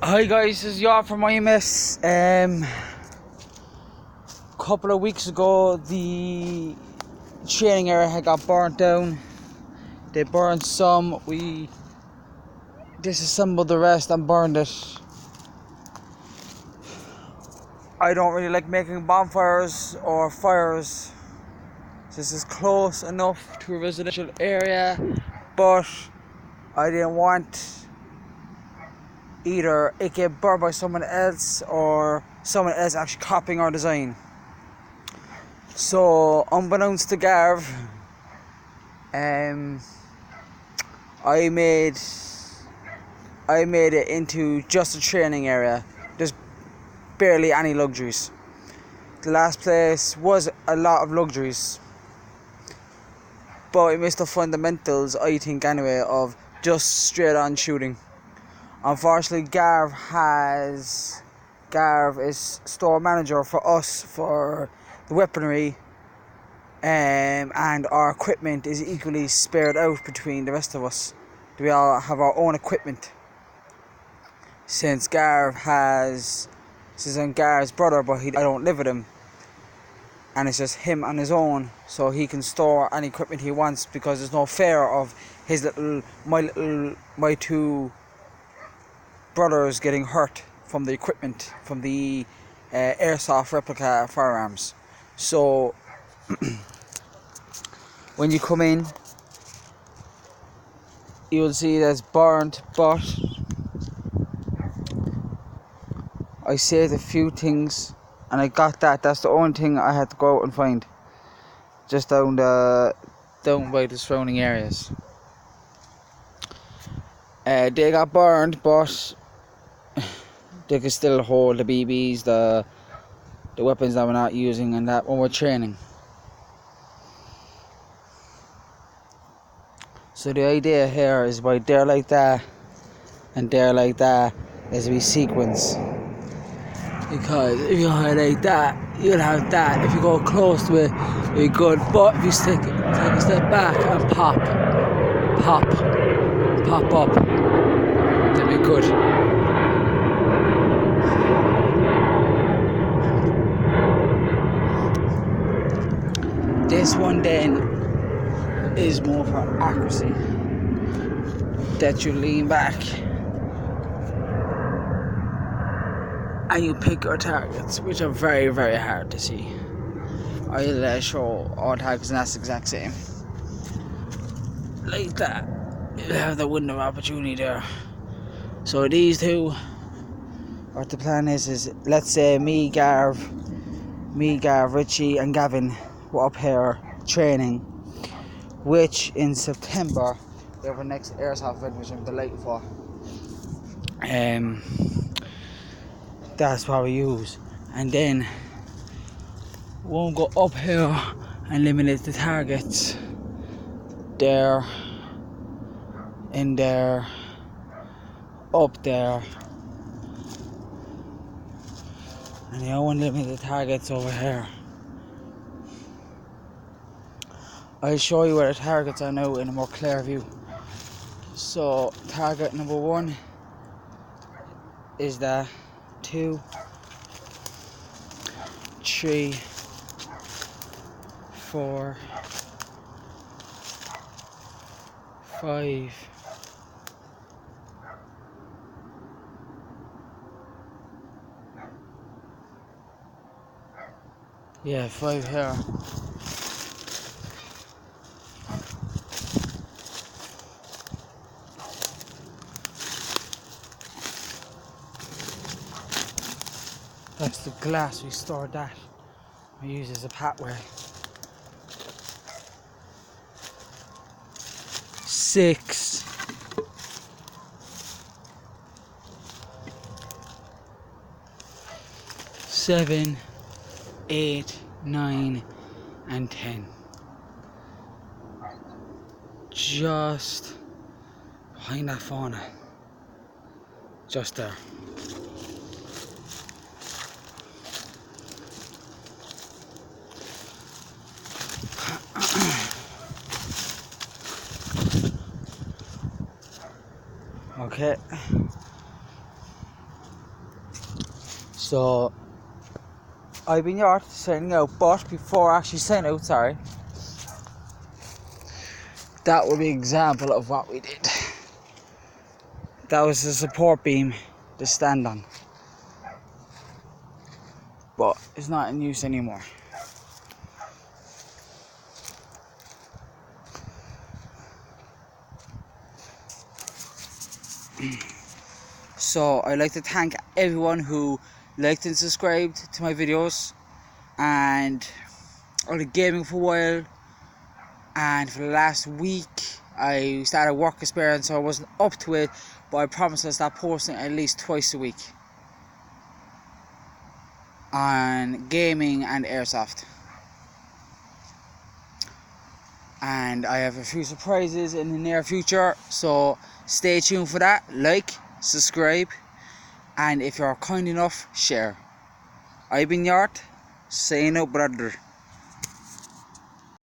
Hi guys, this is Yort from I.M.S. Couple of weeks ago the training area had got burnt down. They burned some, we disassembled the rest and burned it. I don't really like making bonfires or fires. This is close enough to a residential area, but I didn't want either it get burned by someone else or someone else actually copying our design. So unbeknownst to Garv, I made it into just a training area. There's barely any luxuries. The last place was a lot of luxuries, but it missed the fundamentals, I think anyway, of just straight on shooting. Unfortunately, Garv is store manager for us for the weaponry, and our equipment is equally spared out between the rest of us. We all have our own equipment. Since Garv's brother, but I don't live with him, and it's just him on his own, so he can store any equipment he wants because there's no fear of my two brothers getting hurt from the equipment, from the Airsoft replica firearms. So when you come in, you'll see that's burnt, but I saved a few things and I got that. That's the only thing I had to go out and find, just down by the surrounding areas. They got burned, but they can still hold the BBs, the weapons that we're not using, and that when we're training. So the idea here is by there like that and there like that is we sequence. Because if you hide like that, you'll have that. If you go close to it, you're good. But if you take a step back and pop up, then you're good. This one then is more for accuracy. That you lean back and you pick your targets, which are very, very hard to see. I'll show all targets and that's the exact same. Like that. You'll have the window of opportunity there. So these two, what the plan is let's say me, Garv, Richie and Gavin were up here training, which in September we have our next Airsoft event which I'm delighted for. That's what we use. And then we'll go up here and eliminate the targets there, in there, up there, and I won't limit the targets over here. I'll show you where the targets are now in a more clear view. So target number 1 is that 2, 3, 4, 5, 5 here. That's the glass, we stored that. We use it as a pathway. 6, 7, 8, 9, and 10. Just behind that fauna. Just there. Okay. So I've been Yort signing out, but before I actually sign out, sorry, that would be an example of what we did. That was the support beam to stand on, but it's not in use anymore. So I'd like to thank everyone who liked and subscribed to my videos, and I've been gaming for a while, and for the last week I started work experience, so I wasn't up to it, but I promise I'll start posting at least twice a week on gaming and Airsoft. And I have a few surprises in the near future, so stay tuned for that. Like, subscribe, and if you're kind enough, share. I've been Yort, saying out, brother.